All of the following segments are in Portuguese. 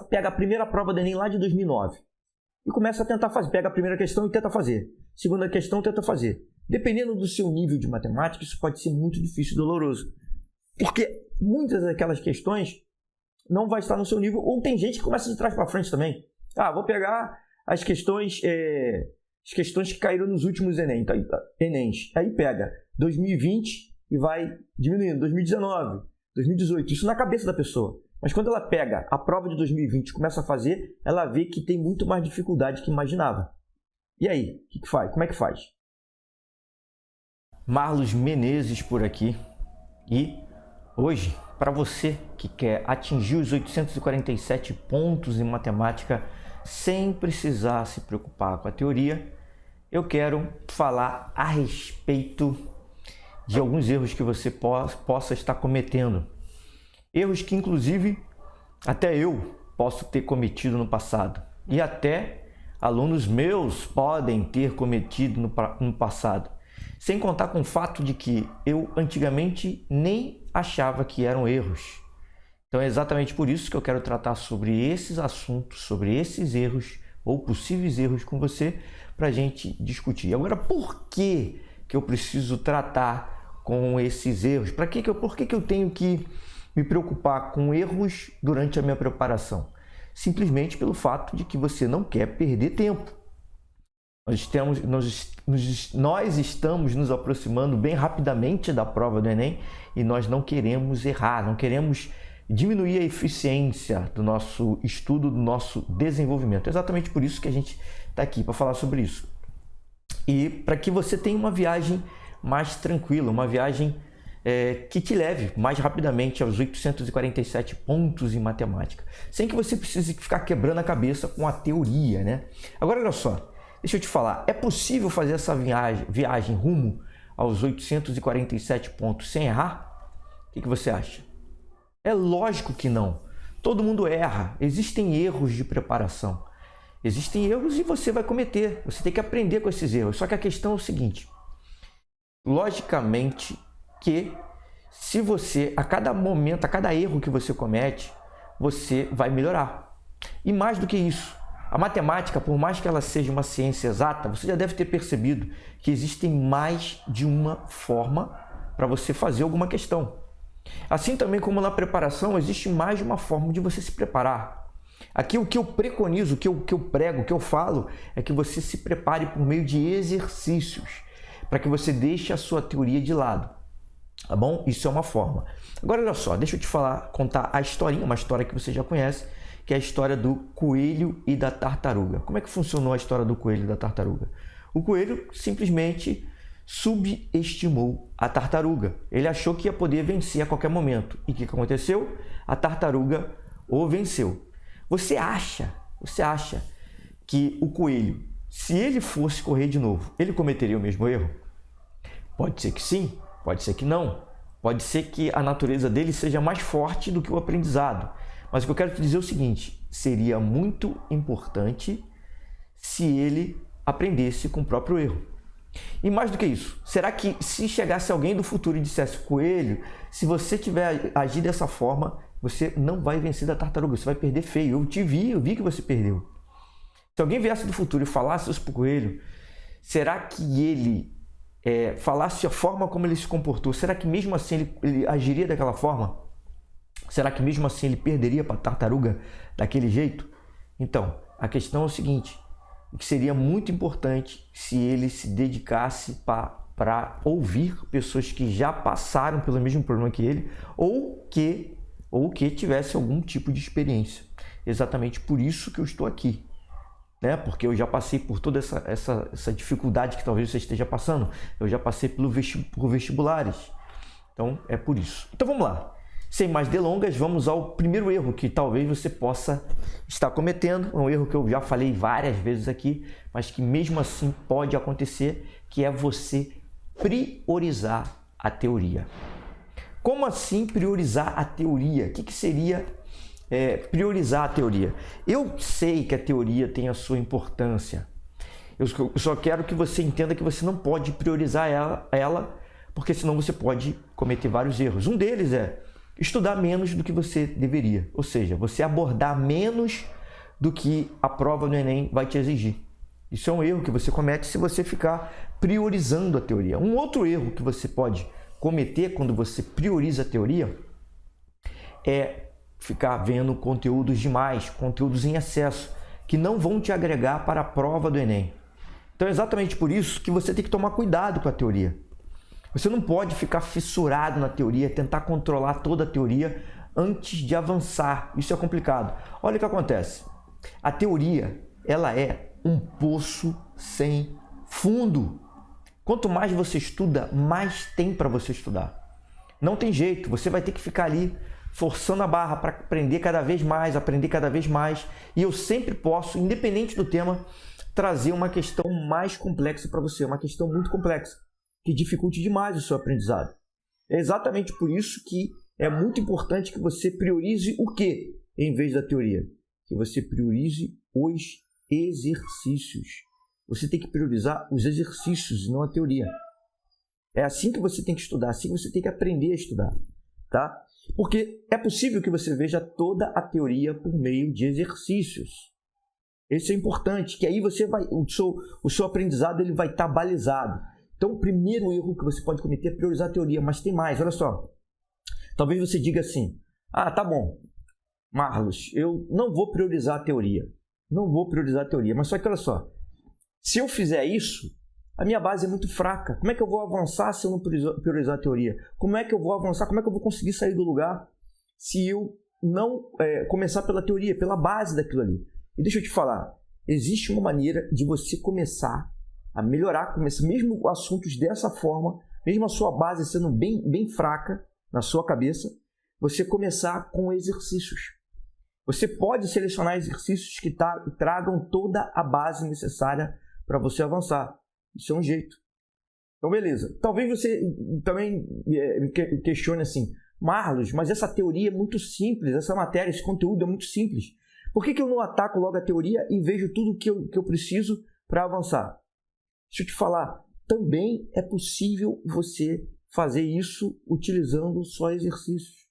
pega a primeira prova do Enem lá de 2009 e começa a tentar fazer. Pega a primeira questão e tenta fazer. Segunda questão, tenta fazer. Dependendo do seu nível de matemática, isso pode ser muito difícil e doloroso. Porque muitas daquelas questões não vai estar no seu nível. Ou tem gente que começa de trás para frente também. Vou pegar as questões que caíram nos últimos Enems. Aí pega 2020 e vai diminuindo. 2019, 2018. Isso na cabeça da pessoa. Mas quando ela pega a prova de 2020 e começa a fazer, ela vê que tem muito mais dificuldade que imaginava. E aí, o que faz? Como é que faz? Marlos Menezes por aqui. E hoje, para você que quer atingir os 847 pontos em matemática sem precisar se preocupar com a teoria, eu quero falar a respeito de alguns erros que você possa estar cometendo. Erros que, inclusive, até eu posso ter cometido no passado. E até alunos meus podem ter cometido no passado. Sem contar com o fato de que eu antigamente nem achava que eram erros. Então é exatamente por isso que eu quero tratar sobre esses assuntos, sobre esses erros ou possíveis erros com você, para a gente discutir. Agora, por que eu preciso tratar com esses erros? Por que eu tenho que me preocupar com erros durante a minha preparação? Simplesmente pelo fato de que você não quer perder tempo. Nós estamos nos aproximando bem rapidamente da prova do Enem e nós não queremos errar, não queremos diminuir a eficiência do nosso estudo, do nosso desenvolvimento. É exatamente por isso que a gente está aqui, para falar sobre isso. E para que você tenha uma viagem mais tranquila, uma viagem que te leve mais rapidamente aos 847 pontos em matemática, sem que você precise ficar quebrando a cabeça com a teoria, né? Agora, olha só, deixa eu te falar, é possível fazer essa viagem rumo aos 847 pontos sem errar? O que você acha? É lógico que não. Todo mundo erra. Existem erros de preparação. Existem erros e você vai cometer. Você tem que aprender com esses erros. Só que a questão é o seguinte. Logicamente que se você, a cada momento, a cada erro que você comete, você vai melhorar. E mais do que isso, a matemática, por mais que ela seja uma ciência exata, você já deve ter percebido que existem mais de uma forma para você fazer alguma questão. Assim também como na preparação, existe mais de uma forma de você se preparar. Aqui o que eu preconizo, o que eu prego, o que eu falo, é que você se prepare por meio de exercícios, para que você deixe a sua teoria de lado. Tá bom? Isso é uma forma. Agora, olha só, deixa eu te contar a historinha, uma história que você já conhece, que é a história do coelho e da tartaruga. Como é que funcionou a história do coelho e da tartaruga? O coelho simplesmente subestimou a tartaruga. Ele achou que ia poder vencer a qualquer momento. E o que aconteceu? A tartaruga o venceu. Você acha que o coelho, se ele fosse correr de novo, ele cometeria o mesmo erro? Pode ser que sim, pode ser que não. Pode ser que a natureza dele seja mais forte do que o aprendizado. Mas o que eu quero te dizer é o seguinte, seria muito importante se ele aprendesse com o próprio erro. E mais do que isso, será que se chegasse alguém do futuro e dissesse, coelho, se você tiver agir dessa forma, você não vai vencer da tartaruga, você vai perder feio. Eu vi que você perdeu. Se alguém viesse do futuro e falasse isso para o coelho, será que ele falasse a forma como ele se comportou, será que mesmo assim ele agiria daquela forma? Será que mesmo assim ele perderia para a tartaruga daquele jeito? Então, a questão é o seguinte, que seria muito importante se ele se dedicasse para ouvir pessoas que já passaram pelo mesmo problema que ele ou que tivesse algum tipo de experiência. Exatamente por isso que eu estou aqui, né? Porque eu já passei por toda essa dificuldade que talvez você esteja passando. Eu já passei por vestibulares. Então, é por isso. Então, vamos lá. Sem mais delongas, vamos ao primeiro erro que talvez você possa estar cometendo. Um erro que eu já falei várias vezes aqui, mas que mesmo assim pode acontecer, que é você priorizar a teoria. Como assim priorizar a teoria? O que seria priorizar a teoria? Eu sei que a teoria tem a sua importância. Eu só quero que você entenda que você não pode priorizar ela porque senão você pode cometer vários erros. Um deles é estudar menos do que você deveria. Ou seja, você abordar menos do que a prova do Enem vai te exigir. Isso é um erro que você comete se você ficar priorizando a teoria. Um outro erro que você pode cometer quando você prioriza a teoria é ficar vendo conteúdos demais, conteúdos em excesso, que não vão te agregar para a prova do Enem. Então é exatamente por isso que você tem que tomar cuidado com a teoria. Você não pode ficar fissurado na teoria, tentar controlar toda a teoria antes de avançar. Isso é complicado. Olha o que acontece. A teoria, ela é um poço sem fundo. Quanto mais você estuda, mais tem para você estudar. Não tem jeito, você vai ter que ficar ali forçando a barra para aprender cada vez mais, E eu sempre posso, independente do tema, trazer uma questão mais complexa para você, uma questão muito complexa, que dificulte demais o seu aprendizado. É exatamente por isso que é muito importante que você priorize o quê em vez da teoria? Que você priorize os exercícios. Você tem que priorizar os exercícios, não a teoria. É assim que você tem que estudar, assim você tem que aprender a estudar, tá? Porque é possível que você veja toda a teoria por meio de exercícios. Isso é importante, que aí você vai, o seu aprendizado ele vai estar balizado. Então, o primeiro erro que você pode cometer é priorizar a teoria, mas tem mais, olha só. Talvez você diga assim, tá bom, Marlos, eu não vou priorizar a teoria. Mas só que olha só, se eu fizer isso, a minha base é muito fraca. Como é que eu vou avançar se eu não priorizar a teoria? Como é que eu vou avançar? Como é que eu vou conseguir sair do lugar se eu não começar pela teoria, pela base daquilo ali? E deixa eu te falar, existe uma maneira de você começar a melhorar, mesmo assuntos dessa forma, mesmo a sua base sendo bem fraca na sua cabeça, você começar com exercícios. Você pode selecionar exercícios que tragam toda a base necessária para você avançar. Isso é um jeito. Então, beleza. Talvez você também questione assim, Marlos, mas essa teoria é muito simples, essa matéria, esse conteúdo é muito simples. Por que eu não ataco logo a teoria e vejo tudo que eu preciso para avançar? Deixa eu te falar, também é possível você fazer isso utilizando só exercícios.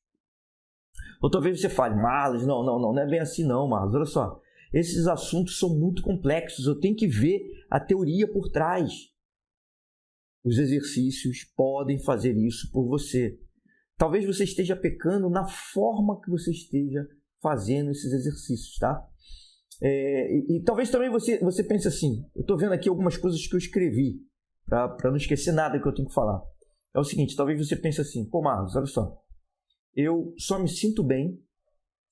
Ou talvez você fale, Marlos, não é bem assim não, Marlos. Olha só, esses assuntos são muito complexos, eu tenho que ver a teoria por trás. Os exercícios podem fazer isso por você. Talvez você esteja pecando na forma que você esteja fazendo esses exercícios, tá? E talvez também você pense assim, eu estou vendo aqui algumas coisas que eu escrevi, para não esquecer nada que eu tenho que falar. É o seguinte, talvez você pense assim, pô Marlos, olha só, eu só me sinto bem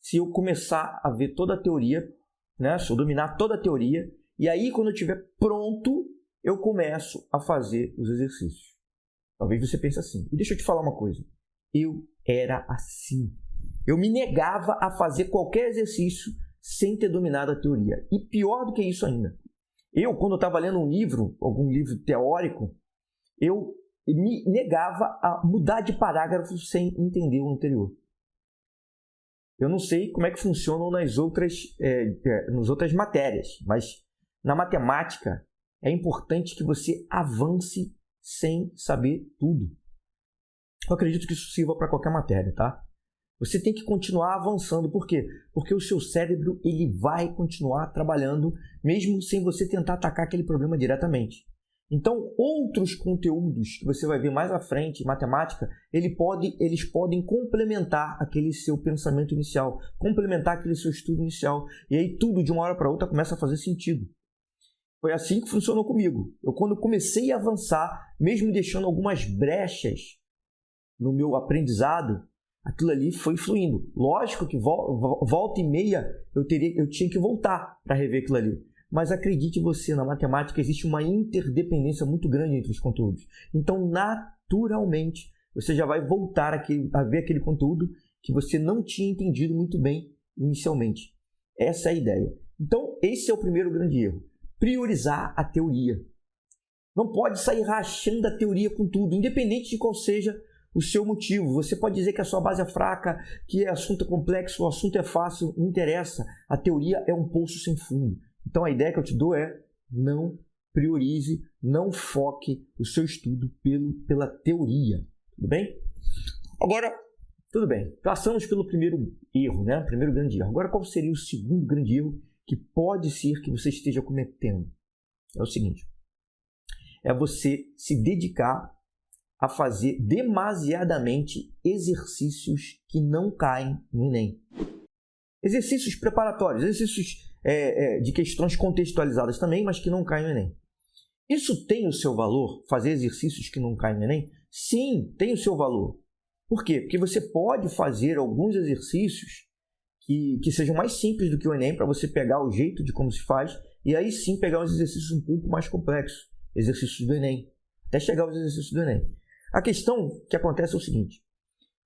se eu começar a ver toda a teoria, né? Se eu dominar toda a teoria, e aí quando eu estiver pronto, eu começo a fazer os exercícios. Talvez você pense assim. E deixa eu te falar uma coisa. Eu era assim. Eu me negava a fazer qualquer exercício sem ter dominado a teoria. E pior do que isso ainda. Quando eu estava lendo um livro, algum livro teórico, eu me negava a mudar de parágrafo sem entender o anterior. Eu não sei como é que funcionam nas outras matérias, mas na matemática é importante que você avance sem saber tudo. Eu acredito que isso sirva para qualquer matéria, tá? Você tem que continuar avançando. Por quê? Porque o seu cérebro ele vai continuar trabalhando mesmo sem você tentar atacar aquele problema diretamente. Então, outros conteúdos que você vai ver mais à frente, em matemática, eles podem complementar aquele seu pensamento inicial, complementar aquele seu estudo inicial. E aí tudo, de uma hora para outra, começa a fazer sentido. Foi assim que funcionou comigo. Quando comecei a avançar, mesmo deixando algumas brechas no meu aprendizado, aquilo ali foi fluindo. Lógico que volta e meia eu tinha que voltar para rever aquilo ali. Mas acredite você, na matemática existe uma interdependência muito grande entre os conteúdos. Então, naturalmente, você já vai voltar a ver aquele conteúdo que você não tinha entendido muito bem inicialmente. Essa é a ideia. Então, esse é o primeiro grande erro. Priorizar a teoria. Não pode sair rachando a teoria com tudo, independente de qual seja o seu motivo. Você pode dizer que a sua base é fraca, que o assunto é complexo, o assunto é fácil, não interessa. A teoria é um poço sem fundo. Então a ideia que eu te dou é não priorize, não foque o seu estudo pela teoria. Tudo bem? Agora, Tudo bem, passamos pelo primeiro erro, né? Primeiro grande erro. Agora, qual seria o segundo grande erro que pode ser que você esteja cometendo? É o seguinte, é você se dedicar a fazer demasiadamente exercícios que não caem no Enem. Exercícios preparatórios, exercícios de questões contextualizadas também, mas que não caem no Enem. Isso tem o seu valor, fazer exercícios que não caem no Enem? Sim, tem o seu valor. Por quê? Porque você pode fazer alguns exercícios que sejam mais simples do que o Enem, para você pegar o jeito de como se faz, e aí sim pegar uns exercícios um pouco mais complexos, exercícios do Enem, até chegar aos exercícios do Enem. A questão que acontece é o seguinte,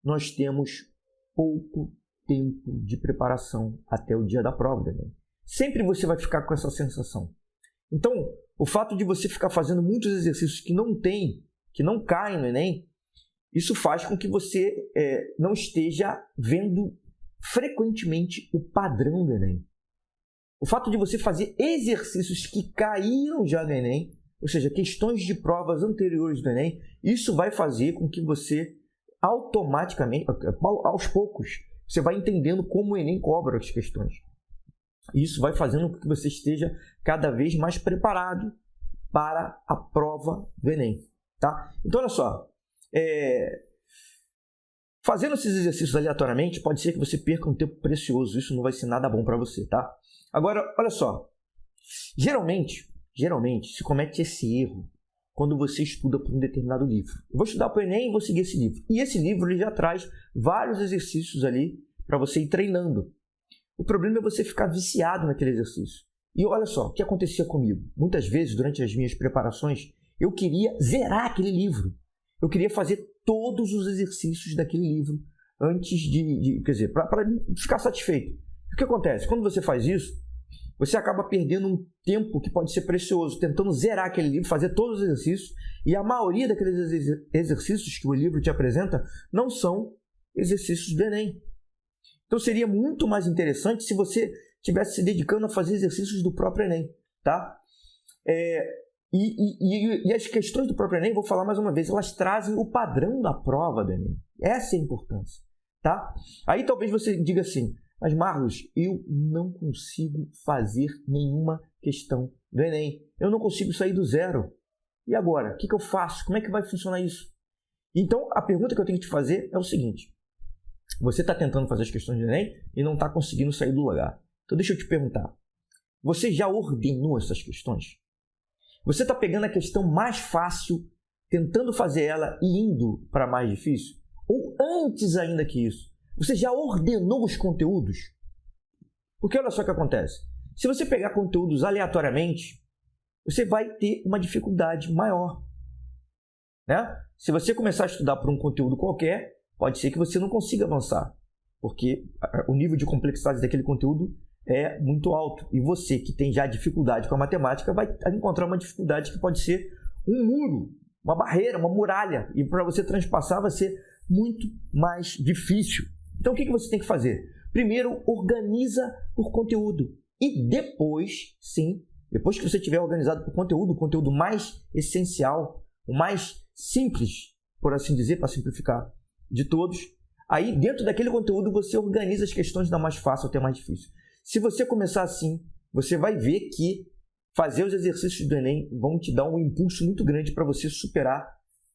nós temos pouco tempo de preparação até o dia da prova do Enem. Sempre você vai ficar com essa sensação. Então, o fato de você ficar fazendo muitos exercícios que não caem no Enem, isso faz com que você não esteja vendo frequentemente o padrão do Enem. O fato de você fazer exercícios que caíram já no Enem, ou seja, questões de provas anteriores do Enem, isso vai fazer com que você automaticamente, aos poucos, você vai entendendo como o Enem cobra as questões. Isso vai fazendo com que você esteja cada vez mais preparado para a prova do Enem. Tá? Então, olha só, fazendo esses exercícios aleatoriamente, pode ser que você perca um tempo precioso. Isso não vai ser nada bom para você, tá? Agora, olha só. Geralmente se comete esse erro quando você estuda por um determinado livro. Eu vou estudar para o Enem e vou seguir esse livro. E esse livro ele já traz vários exercícios ali para você ir treinando. O problema é você ficar viciado naquele exercício. E olha só, o que acontecia comigo? Muitas vezes, durante as minhas preparações, eu queria zerar aquele livro. Eu queria fazer todos os exercícios daquele livro antes para ficar satisfeito. O que acontece? Quando você faz isso, você acaba perdendo um tempo que pode ser precioso, tentando zerar aquele livro, fazer todos os exercícios, e a maioria daqueles exercícios que o livro te apresenta não são exercícios do Enem. Então seria muito mais interessante se você estivesse se dedicando a fazer exercícios do próprio Enem, tá? E as questões do próprio Enem, vou falar mais uma vez, elas trazem o padrão da prova do Enem. Essa é a importância, tá? Aí talvez você diga assim, mas Marlos, eu não consigo fazer nenhuma questão do Enem. Eu não consigo sair do zero. E agora? O que eu faço? Como é que vai funcionar isso? Então, a pergunta que eu tenho que te fazer é o seguinte. Você está tentando fazer as questões do Enem e não está conseguindo sair do lugar. Então, deixa eu te perguntar. Você já ordenou essas questões? Você está pegando a questão mais fácil, tentando fazer ela e indo para a mais difícil? Ou antes ainda que isso? Você já ordenou os conteúdos? Porque olha só o que acontece. Se você pegar conteúdos aleatoriamente, você vai ter uma dificuldade maior, né? Se você começar a estudar por um conteúdo qualquer, pode ser que você não consiga avançar, porque o nível de complexidade daquele conteúdo é muito alto. E você que tem já dificuldade com a matemática vai encontrar uma dificuldade que pode ser um muro, uma barreira, uma muralha. E para você transpassar vai ser muito mais difícil. Então o que você tem que fazer? Primeiro, organiza por conteúdo. E depois, sim, depois que você tiver organizado por conteúdo, o conteúdo mais essencial, o mais simples, por assim dizer, para simplificar, de todos, aí dentro daquele conteúdo você organiza as questões da mais fácil até mais difícil. Se você começar assim, você vai ver que fazer os exercícios do Enem vão te dar um impulso muito grande para você superar,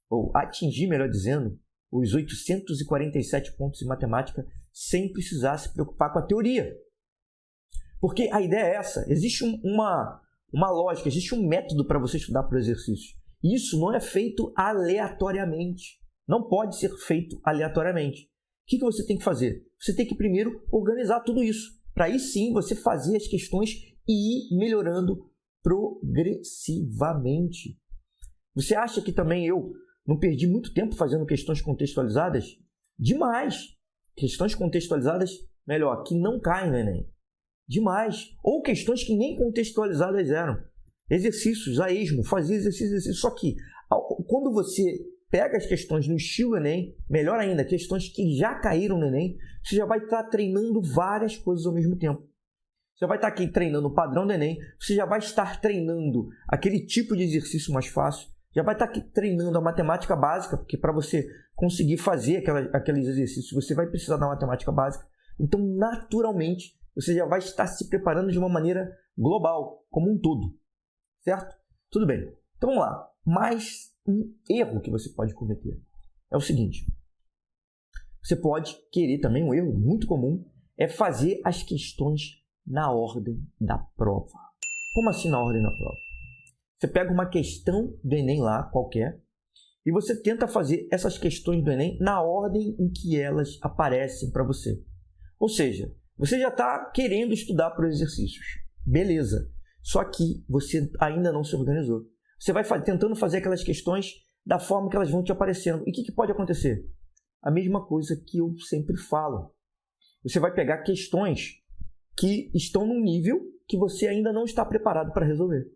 ou atingir, melhor dizendo, os 847 pontos em matemática sem precisar se preocupar com a teoria. Porque a ideia é essa, existe uma lógica, existe um método para você estudar por exercícios. E isso não é feito aleatoriamente, não pode ser feito aleatoriamente. O que você tem que fazer? Você tem que primeiro organizar tudo isso, para aí sim você fazer as questões e ir melhorando progressivamente. Você acha que também eu não perdi muito tempo fazendo questões contextualizadas? Demais! Questões contextualizadas, melhor, que não caem no Enem. Demais! Ou questões que nem contextualizadas eram. Exercícios a esmo, fazia exercício. Só que quando você pega as questões no estilo Enem, melhor ainda, questões que já caíram no Enem, você já vai estar treinando várias coisas ao mesmo tempo. Você vai estar aqui treinando o padrão do Enem, você já vai estar treinando aquele tipo de exercício mais fácil, já vai estar treinando a matemática básica, porque para você conseguir fazer aqueles exercícios, você vai precisar da matemática básica. Então, naturalmente, você já vai estar se preparando de uma maneira global, como um todo. Certo? Tudo bem. Então, vamos lá. Mais um erro que você pode cometer é o seguinte. Você pode querer também, um erro muito comum, é fazer as questões na ordem da prova. Como assim na ordem da prova? Você pega uma questão do Enem lá, qualquer, e você tenta fazer essas questões do Enem na ordem em que elas aparecem para você. Ou seja, você já está querendo estudar para os exercícios. Beleza. Só que você ainda não se organizou. Você vai tentando fazer aquelas questões da forma que elas vão te aparecendo. E o que pode acontecer? A mesma coisa que eu sempre falo. Você vai pegar questões que estão num nível que você ainda não está preparado para resolver.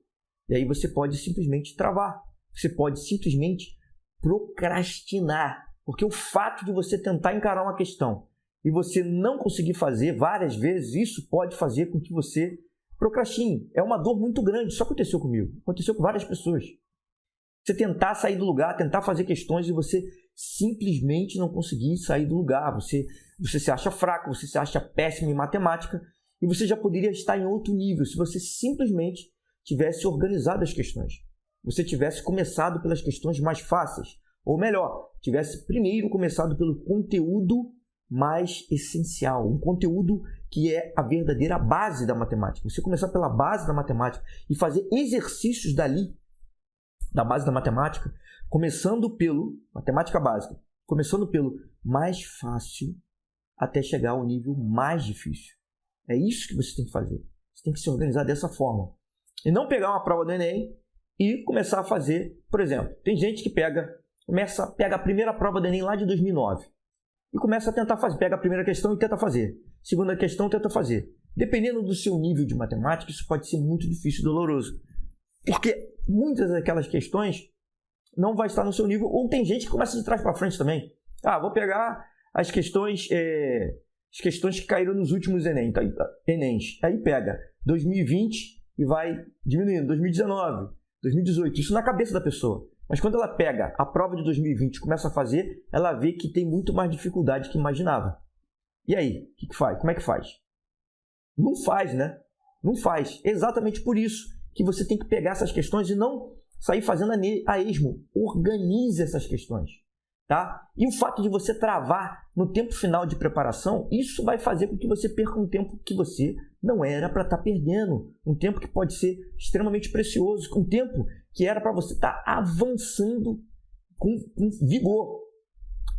E aí você pode simplesmente travar. Você pode simplesmente procrastinar. Porque o fato de você tentar encarar uma questão e você não conseguir fazer várias vezes, isso pode fazer com que você procrastine. É uma dor muito grande. Isso aconteceu comigo. Aconteceu com várias pessoas. Você tentar sair do lugar, tentar fazer questões e você simplesmente não conseguir sair do lugar. Você se acha fraco, você se acha péssimo em matemática e você já poderia estar em outro nível se você simplesmente tivesse organizado as questões. Você tivesse começado pelas questões mais fáceis. Ou melhor, tivesse primeiro começado pelo conteúdo mais essencial. Um conteúdo que é a verdadeira base da matemática. Você começar pela base da matemática e fazer exercícios dali, da base da matemática, começando pelo matemática básica, começando pelo mais fácil até chegar ao nível mais difícil. É isso que você tem que fazer. Você tem que se organizar dessa forma. E não pegar uma prova do Enem e começar a fazer, por exemplo, tem gente que pega a primeira prova do Enem lá de 2009 e começa a tentar fazer, pega a primeira questão e tenta fazer, segunda questão tenta fazer. Dependendo do seu nível de matemática, isso pode ser muito difícil e doloroso, porque muitas daquelas questões não vai estar no seu nível, ou tem gente que começa de trás para frente também. Vou pegar as questões que caíram nos últimos Enems. Aí pega 2020 e vai diminuindo, 2019, 2018, isso na cabeça da pessoa. Mas quando ela pega a prova de 2020 e começa a fazer, ela vê que tem muito mais dificuldade que imaginava. E aí, o que faz? Como é que faz? Não faz, né? Não faz. Exatamente por isso que você tem que pegar essas questões e não sair fazendo a esmo. Organize essas questões. Tá? E o fato de você travar no tempo final de preparação, isso vai fazer com que você perca um tempo que você não era para estar perdendo. Um tempo que pode ser extremamente precioso. Um tempo que era para você estar avançando com vigor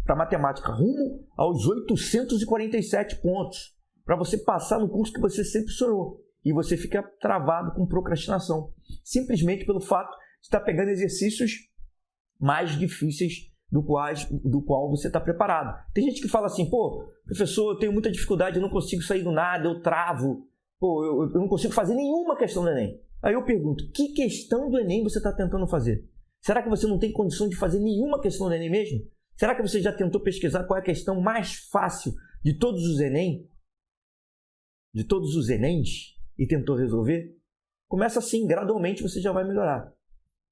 para a matemática, rumo aos 847 pontos, para você passar no curso que você sempre sonhou. E você fica travado com procrastinação, simplesmente pelo fato de estar pegando exercícios mais difíceis do qual você está preparado. Tem gente que fala assim, professor, eu tenho muita dificuldade, eu não consigo sair do nada, eu travo, eu não consigo fazer nenhuma questão do Enem. Aí eu pergunto, que questão do Enem você está tentando fazer? Será que você não tem condição de fazer nenhuma questão do Enem mesmo? Será que você já tentou pesquisar qual é a questão mais fácil de todos os Enem? De todos os Enems? E tentou resolver? Começa assim, gradualmente você já vai melhorar.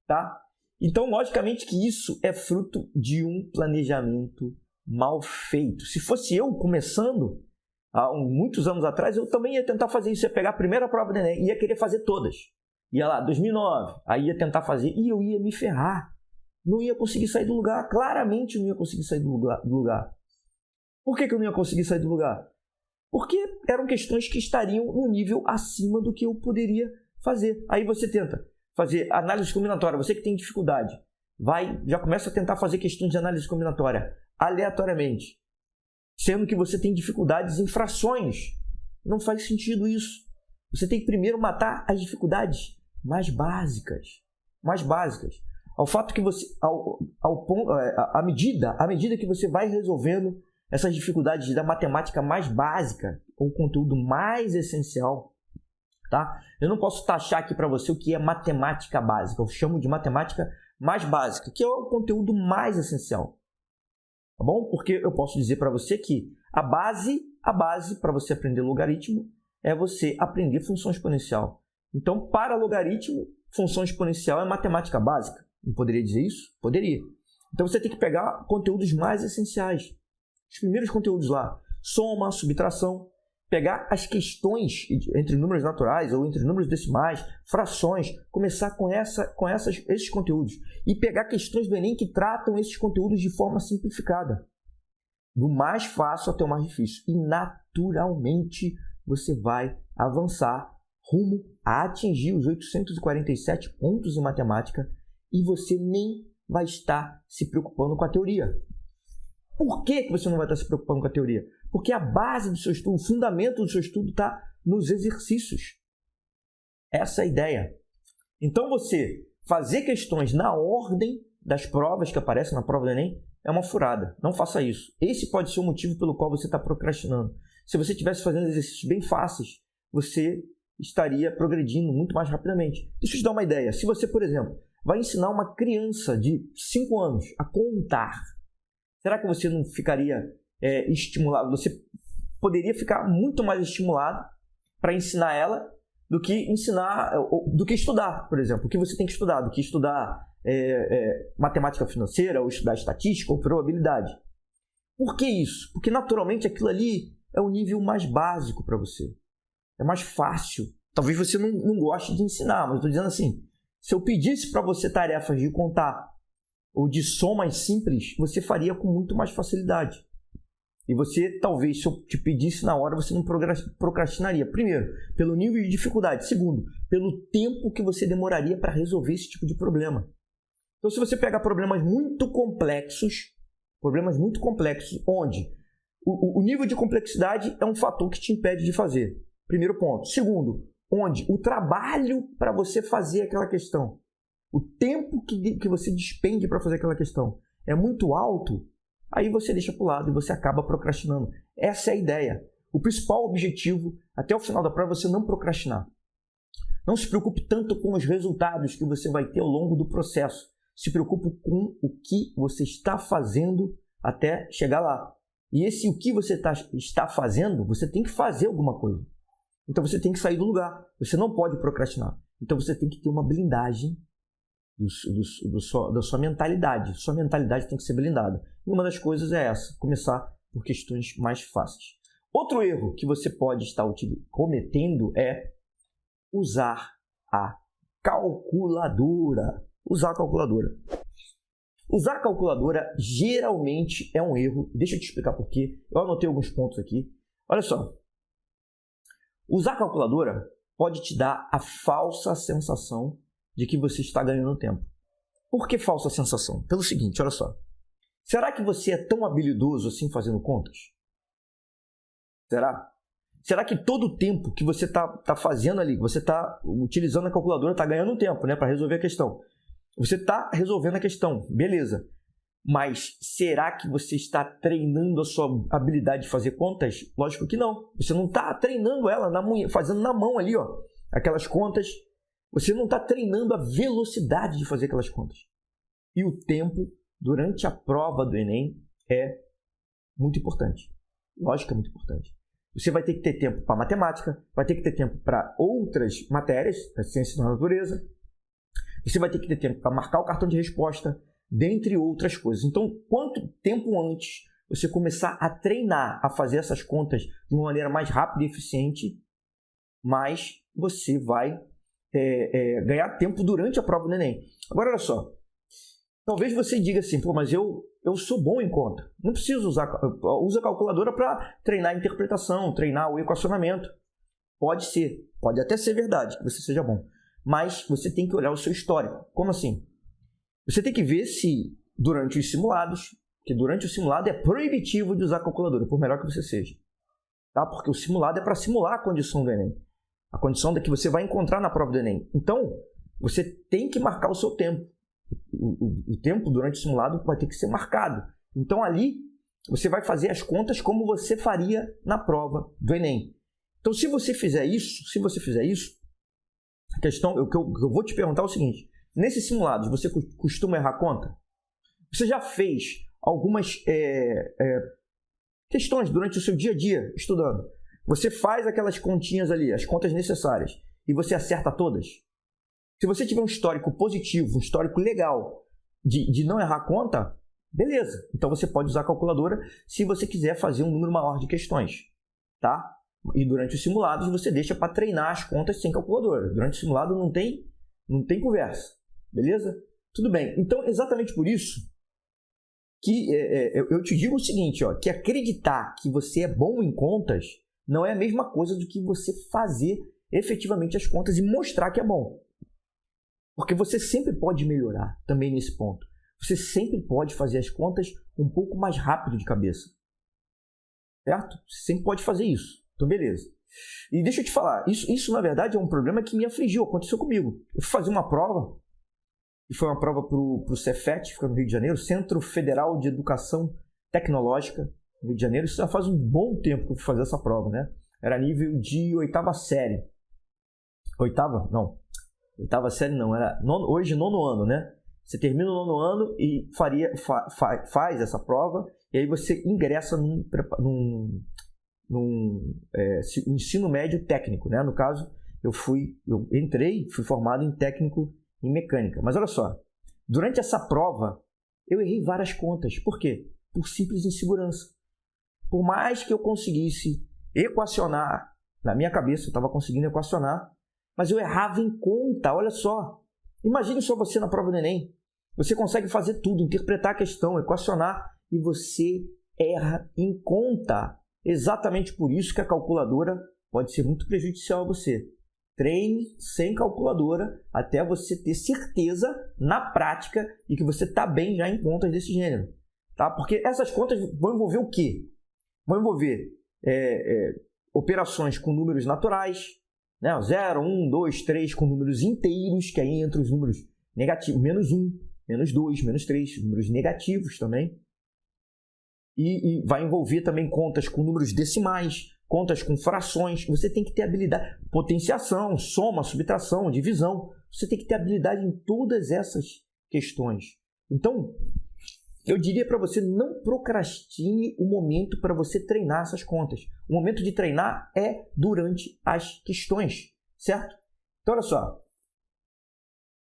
Tá? Então, logicamente que isso é fruto de um planejamento mal feito. Se fosse eu começando, há muitos anos atrás, eu também ia tentar fazer isso. Ia pegar a primeira prova do Enem, ia querer fazer todas. Ia lá, 2009, aí ia tentar fazer e eu ia me ferrar. Não ia conseguir sair do lugar. Claramente não ia conseguir sair do lugar. Por que eu não ia conseguir sair do lugar? Porque eram questões que estariam no nível acima do que eu poderia fazer. Aí você tenta fazer análise combinatória, você que tem dificuldade, já começa a tentar fazer questões de análise combinatória aleatoriamente, sendo que você tem dificuldades em frações. Não faz sentido isso. Você tem que primeiro matar as dificuldades mais básicas. Ao fato que você, à medida que você vai resolvendo essas dificuldades da matemática mais básica, ou conteúdo mais essencial, tá? Eu não posso taxar aqui para você o que é matemática básica. Eu chamo de matemática mais básica, que é o conteúdo mais essencial. Tá bom? Porque eu posso dizer para você que a base para você aprender logaritmo é você aprender função exponencial. Então, para logaritmo, função exponencial é matemática básica. Não poderia dizer isso? Poderia. Então você tem que pegar conteúdos mais essenciais. Os primeiros conteúdos lá, soma, subtração, pegar as questões entre números naturais ou entre números decimais, frações, começar com esses conteúdos e pegar questões do Enem que tratam esses conteúdos de forma simplificada, do mais fácil até o mais difícil. E naturalmente você vai avançar rumo a atingir os 847 pontos em matemática e você nem vai estar se preocupando com a teoria. Por que você não vai estar se preocupando com a teoria? Porque a base do seu estudo, o fundamento do seu estudo está nos exercícios. Essa é a ideia. Então você fazer questões na ordem das provas que aparecem na prova do Enem é uma furada. Não faça isso. Esse pode ser o motivo pelo qual você está procrastinando. Se você estivesse fazendo exercícios bem fáceis, você estaria progredindo muito mais rapidamente. Deixa eu te dar uma ideia. Se você, por exemplo, vai ensinar uma criança de 5 anos a contar, será que você não ficaria estimulado? Você poderia ficar muito mais estimulado para ensinar ela do que estudar, por exemplo. O que você tem que estudar? Do que estudar matemática financeira, ou estudar estatística, ou probabilidade. Por que isso? Porque naturalmente aquilo ali é o nível mais básico para você. É mais fácil. Talvez você não goste de ensinar, mas eu estou dizendo assim, se eu pedisse para você tarefas de contar ou de somas simples, você faria com muito mais facilidade. E você, talvez, se eu te pedisse na hora, você não procrastinaria. Primeiro, pelo nível de dificuldade. Segundo, pelo tempo que você demoraria para resolver esse tipo de problema. Então, se você pegar problemas muito complexos, onde o nível de complexidade é um fator que te impede de fazer. Primeiro ponto. Segundo, onde o trabalho para você fazer aquela questão, o tempo que você despende para fazer aquela questão é muito alto, aí você deixa para o lado e você acaba procrastinando. Essa é a ideia. O principal objetivo, até o final da prova, é você não procrastinar. Não se preocupe tanto com os resultados que você vai ter ao longo do processo. Se preocupe com o que você está fazendo até chegar lá. E o que você está fazendo, você tem que fazer alguma coisa. Então você tem que sair do lugar. Você não pode procrastinar. Então você tem que ter uma blindagem da sua mentalidade. Sua mentalidade tem que ser blindada. E uma das coisas é essa, começar por questões mais fáceis. Outro erro que você pode estar cometendo é usar a calculadora. Usar a calculadora geralmente é um erro. Deixa eu te explicar por quê. Eu anotei alguns pontos aqui. Olha só. Usar a calculadora pode te dar a falsa sensação de que você está ganhando tempo. Por que falsa sensação? Pelo seguinte, olha só. Será que você é tão habilidoso assim fazendo contas? Será? Será que todo o tempo que você está fazendo ali, você está utilizando a calculadora, está ganhando tempo, né, para resolver a questão? Você está resolvendo a questão, beleza. Mas será que você está treinando a sua habilidade de fazer contas? Lógico que não. Você não está treinando ela, fazendo na mão ali, ó, aquelas contas. Você não está treinando a velocidade de fazer aquelas contas. E o tempo durante a prova do Enem é muito importante. Lógico que é muito importante. Você vai ter que ter tempo para matemática, vai ter que ter tempo para outras matérias, a ciência da natureza. Você vai ter que ter tempo para marcar o cartão de resposta, dentre outras coisas. Então, quanto tempo antes você começar a treinar, a fazer essas contas de uma maneira mais rápida e eficiente, mais você vai ganhar tempo durante a prova do Enem. Agora, olha só. Talvez você diga assim, pô, mas eu sou bom em conta. Não preciso usa a calculadora para treinar a interpretação, treinar o equacionamento. Pode ser, pode até ser verdade que você seja bom. Mas você tem que olhar o seu histórico. Como assim? Você tem que ver se durante os simulados, que durante o simulado é proibitivo de usar a calculadora, por melhor que você seja. Tá? Porque o simulado é para simular a condição do Enem. A condição que você vai encontrar na prova do Enem. Então, você tem que marcar o seu tempo. O tempo durante o simulado vai ter que ser marcado. Então, ali, você vai fazer as contas como você faria na prova do Enem. Então, se você fizer isso, a questão, o que eu vou te perguntar é o seguinte. Nesses simulados, você costuma errar conta? Você já fez algumas questões durante o seu dia a dia estudando? Você faz aquelas continhas ali, as contas necessárias, e você acerta todas? Se você tiver um histórico positivo, um histórico legal de não errar conta, beleza. Então você pode usar a calculadora se você quiser fazer um número maior de questões, tá? E durante os simulados você deixa para treinar as contas sem calculadora. Durante o simulado não tem conversa, beleza? Tudo bem. Então, exatamente por isso que eu te digo o seguinte, ó, que acreditar que você é bom em contas não é a mesma coisa do que você fazer efetivamente as contas e mostrar que é bom. Porque você sempre pode melhorar também nesse ponto. Você sempre pode fazer as contas um pouco mais rápido de cabeça. Certo? Você sempre pode fazer isso. Então, beleza. E deixa eu te falar, isso na verdade é um problema que me afligiu, aconteceu comigo. Eu fui fazer uma prova, e foi uma prova para o Cefet, fica no Rio de Janeiro, Centro Federal de Educação Tecnológica, no Rio de Janeiro. Isso já faz um bom tempo que eu fui fazer essa prova, né? Era nível de 8ª série. Oitava série não, era hoje 9º ano, né? Você termina o 9º ano e faz essa prova, e aí você ingressa num ensino médio técnico, né? No caso, eu fui formado em técnico em mecânica. Mas olha só, durante essa prova, eu errei várias contas. Por quê? Por simples insegurança. Por mais que eu conseguisse equacionar, na minha cabeça eu estava conseguindo equacionar, mas eu errava em conta, olha só. Imagine só você na prova do Enem. Você consegue fazer tudo, interpretar a questão, equacionar, e você erra em conta. Exatamente por isso que a calculadora pode ser muito prejudicial a você. Treine sem calculadora até você ter certeza na prática de que você está bem já em contas desse gênero. Tá? Porque essas contas vão envolver o quê? Vão envolver operações com números naturais, né? 0, 1, 2, 3 com números inteiros, que aí entra os números negativos, menos 1, menos 2, menos 3, números negativos também. E vai envolver também contas com números decimais, contas com frações. Você tem que ter habilidade, potenciação, soma, subtração, divisão. Você tem que ter habilidade em todas essas questões. Então, eu diria para você, não procrastine o momento para você treinar essas contas. O momento de treinar é durante as questões, certo? Então, olha só.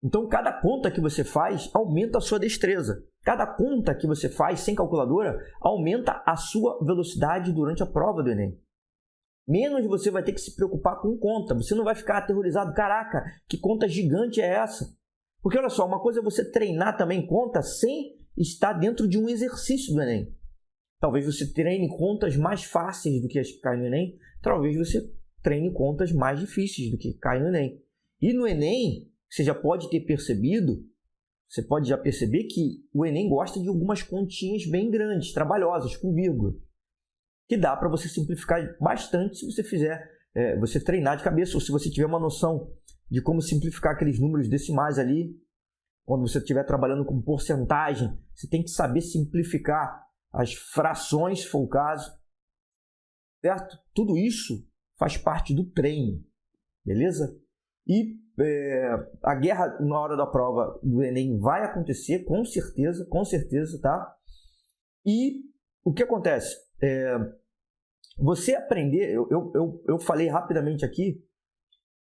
Então, cada conta que você faz aumenta a sua destreza. Cada conta que você faz sem calculadora aumenta a sua velocidade durante a prova do Enem. Menos você vai ter que se preocupar com conta. Você não vai ficar aterrorizado. Caraca, que conta gigante é essa? Porque olha só, uma coisa é você treinar também conta sem estar dentro de um exercício do Enem. Talvez você treine contas mais fáceis do que as que caem no Enem. Talvez você treine contas mais difíceis do que caem no Enem. E no Enem, você já pode ter percebido, você pode já perceber que o Enem gosta de algumas continhas bem grandes, trabalhosas, com vírgula, que dá para você simplificar bastante se você fizer, você treinar de cabeça, ou se você tiver uma noção de como simplificar aqueles números decimais ali. Quando você estiver trabalhando com porcentagem, você tem que saber simplificar as frações, se for o caso, certo? Tudo isso faz parte do treino, beleza? E a guerra na hora da prova do Enem vai acontecer, com certeza, tá? E o que acontece? Você aprender, eu falei rapidamente aqui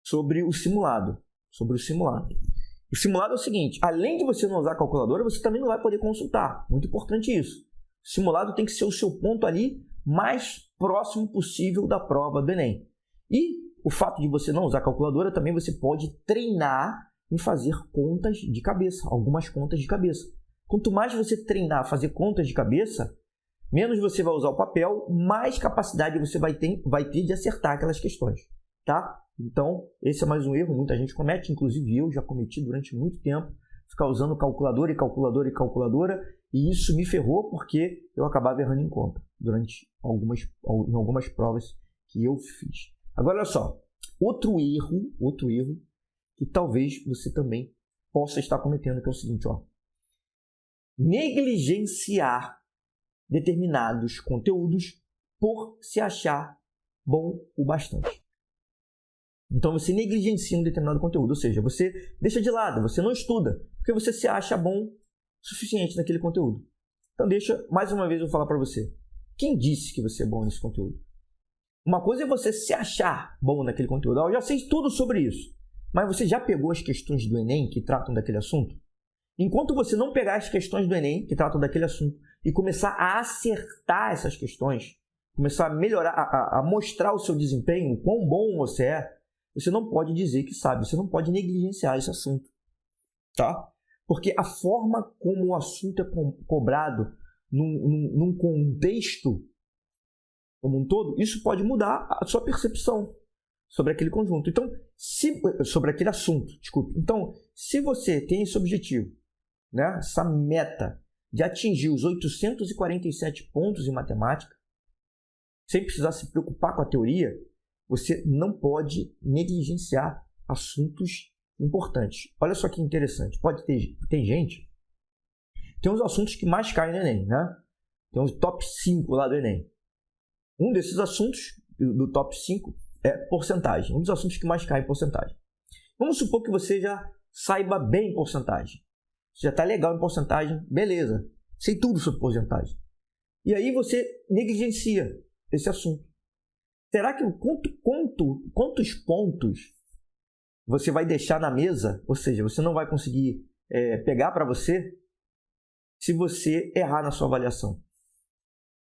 sobre o simulado. O simulado é o seguinte, além de você não usar a calculadora, você também não vai poder consultar. Muito importante isso. O simulado tem que ser o seu ponto ali mais próximo possível da prova do Enem. E o fato de você não usar a calculadora, também você pode treinar em fazer contas de cabeça, algumas contas de cabeça. Quanto mais você treinar a fazer contas de cabeça, menos você vai usar o papel, mais capacidade você vai ter de acertar aquelas questões, tá? Então, esse é mais um erro, muita gente comete, inclusive eu já cometi durante muito tempo, ficar usando calculadora, e isso me ferrou porque eu acabava errando em conta em algumas provas que eu fiz. Agora, olha só, outro erro que talvez você também possa estar cometendo, que é o seguinte, ó, negligenciar determinados conteúdos por se achar bom o bastante. Então, você negligencia um determinado conteúdo, ou seja, você deixa de lado, você não estuda, porque você se acha bom o suficiente naquele conteúdo. Então, mais uma vez eu vou falar para você, quem disse que você é bom nesse conteúdo? Uma coisa é você se achar bom naquele conteúdo. Eu já sei tudo sobre isso. Mas você já pegou as questões do Enem que tratam daquele assunto? Enquanto você não pegar as questões do Enem que tratam daquele assunto e começar a acertar essas questões, começar a melhorar, a mostrar o seu desempenho, o quão bom você é, você não pode dizer que sabe, você não pode negligenciar esse assunto, tá? Porque a forma como o assunto é cobrado num contexto como um todo, isso pode mudar a sua percepção sobre aquele conjunto. Então, sobre aquele assunto, desculpe. Então, se você tem esse objetivo, né, essa meta de atingir os 847 pontos em matemática, sem precisar se preocupar com a teoria, você não pode negligenciar assuntos importantes. Olha só que interessante. Tem gente, tem uns assuntos que mais caem no Enem, né? Tem os top 5 lá do Enem. Um desses assuntos, do top 5, é porcentagem. Um dos assuntos que mais cai em porcentagem. Vamos supor que você já saiba bem porcentagem. Você já está legal em porcentagem, beleza. Sei tudo sobre porcentagem. E aí você negligencia esse assunto. Será que quantos pontos você vai deixar na mesa? Ou seja, você não vai conseguir pegar para você se você errar na sua avaliação.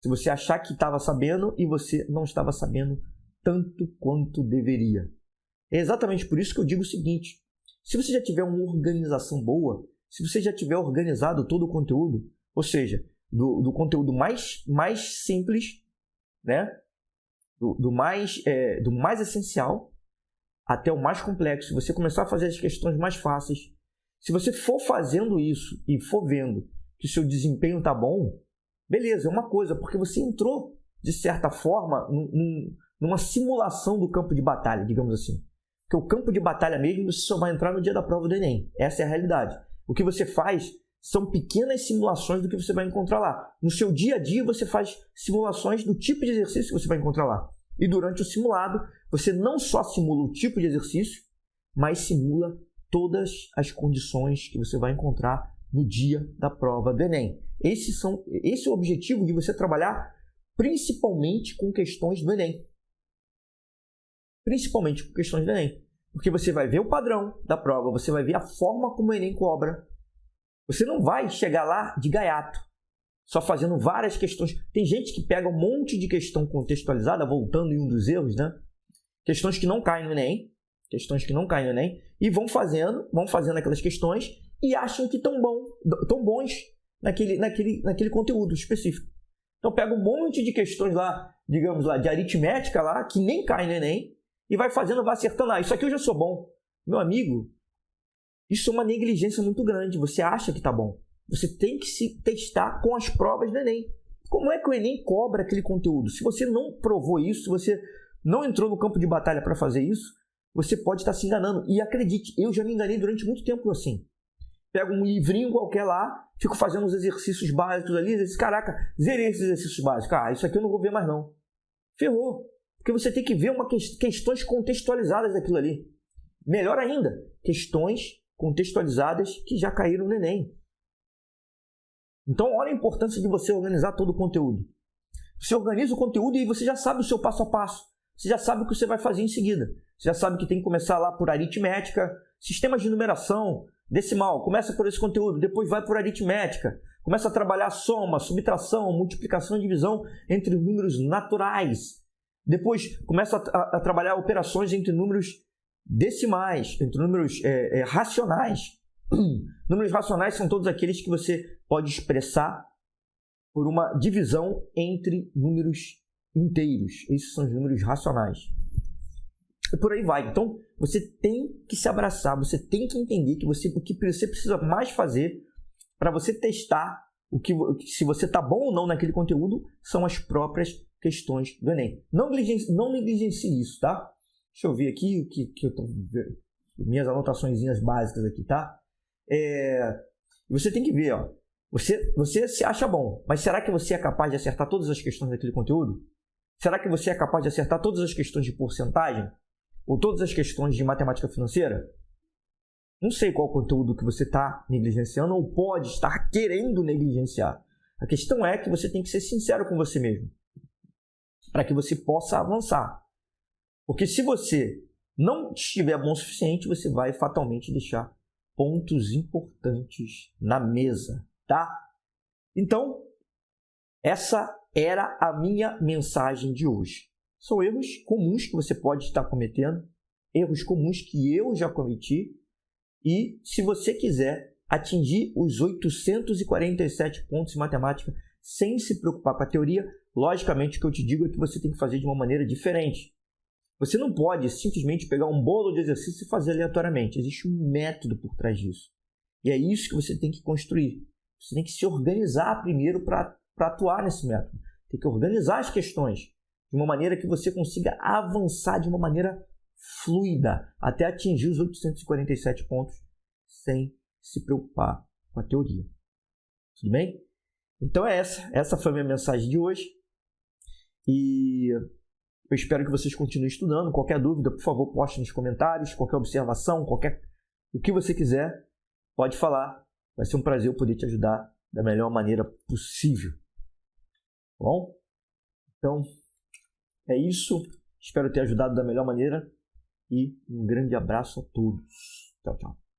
Se você achar que estava sabendo e você não estava sabendo tanto quanto deveria. É exatamente por isso que eu digo o seguinte: se você já tiver uma organização boa, se você já tiver organizado todo o conteúdo, ou seja, do conteúdo mais simples, né? do mais essencial até o mais complexo, se você começar a fazer as questões mais fáceis, se você for fazendo isso e for vendo que o seu desempenho está bom, beleza, é uma coisa, porque você entrou, de certa forma, numa simulação do campo de batalha, digamos assim. Porque o campo de batalha mesmo você só vai entrar no dia da prova do Enem. Essa é a realidade. O que você faz são pequenas simulações do que você vai encontrar lá. No seu dia a dia, você faz simulações do tipo de exercício que você vai encontrar lá. E durante o simulado, você não só simula o tipo de exercício, mas simula todas as condições que você vai encontrar no dia da prova do Enem. Esse é o objetivo de você trabalhar principalmente com questões do Enem. Principalmente com questões do Enem. Porque você vai ver o padrão da prova, você vai ver a forma como o Enem cobra. Você não vai chegar lá de gaiato, só fazendo várias questões. Tem gente que pega um monte de questão contextualizada, voltando em um dos erros, né? Questões que não caem no Enem, e vão fazendo aquelas questões e acham que estão bons naquele conteúdo específico. Então pega um monte de questões lá, digamos lá, de aritmética lá, que nem cai no Enem, e vai acertando. Isso aqui eu já sou bom. Meu amigo, isso é uma negligência muito grande. Você acha que está bom. Você tem que se testar com as provas do Enem. Como é que o Enem cobra aquele conteúdo? Se você não provou isso, se você não entrou no campo de batalha para fazer isso, você pode estar se enganando. E acredite, eu já me enganei durante muito tempo assim. Pego um livrinho qualquer lá, fico fazendo uns exercícios básicos ali, e caraca, zerei esses exercícios básicos. Isso aqui eu não vou ver mais não. Ferrou. Porque você tem que ver questões contextualizadas daquilo ali. Melhor ainda, questões contextualizadas que já caíram no Enem. Então, olha a importância de você organizar todo o conteúdo. Você organiza o conteúdo e você já sabe o seu passo a passo. Você já sabe o que você vai fazer em seguida. Você já sabe que tem que começar lá por aritmética, sistemas de numeração, decimal. Começa por esse conteúdo, depois vai por aritmética. Começa a trabalhar soma, subtração, multiplicação e divisão entre números naturais. Depois começa a trabalhar operações entre números decimais, entre números racionais. Números racionais são todos aqueles que você pode expressar por uma divisão entre números inteiros. Esses são os números racionais. E por aí vai. Então, você tem que se abraçar, você tem que entender que o que você precisa mais fazer para você testar se você está bom ou não naquele conteúdo são as próprias questões do Enem. Não negligencie isso, tá? Deixa eu ver aqui o que eu tô vendo. Minhas anotaçõezinhas básicas aqui, tá? Você tem que ver, ó. Você se acha bom, mas será que você é capaz de acertar todas as questões daquele conteúdo? Será que você é capaz de acertar todas as questões de porcentagem? Ou todas as questões de matemática financeira? Não sei qual conteúdo que você está negligenciando ou pode estar querendo negligenciar. A questão é que você tem que ser sincero com você mesmo, para que você possa avançar. Porque se você não estiver bom o suficiente, você vai fatalmente deixar pontos importantes na mesa, tá? Então, essa era a minha mensagem de hoje. São erros comuns que você pode estar cometendo, erros comuns que eu já cometi, e se você quiser atingir os 847 pontos em matemática sem se preocupar com a teoria, logicamente o que eu te digo é que você tem que fazer de uma maneira diferente. Você não pode simplesmente pegar um bolo de exercício e fazer aleatoriamente. Existe um método por trás disso. E é isso que você tem que construir. Você tem que se organizar primeiro para atuar nesse método. Tem que organizar as questões de uma maneira que você consiga avançar de uma maneira fluida até atingir os 847 pontos sem se preocupar com a teoria. Tudo bem? Então essa foi a minha mensagem de hoje. E eu espero que vocês continuem estudando. Qualquer dúvida, por favor, poste nos comentários. Qualquer observação, o que você quiser, pode falar. Vai ser um prazer eu poder te ajudar da melhor maneira possível. Bom? Então, é isso. Espero ter ajudado da melhor maneira. E um grande abraço a todos. Tchau, tchau.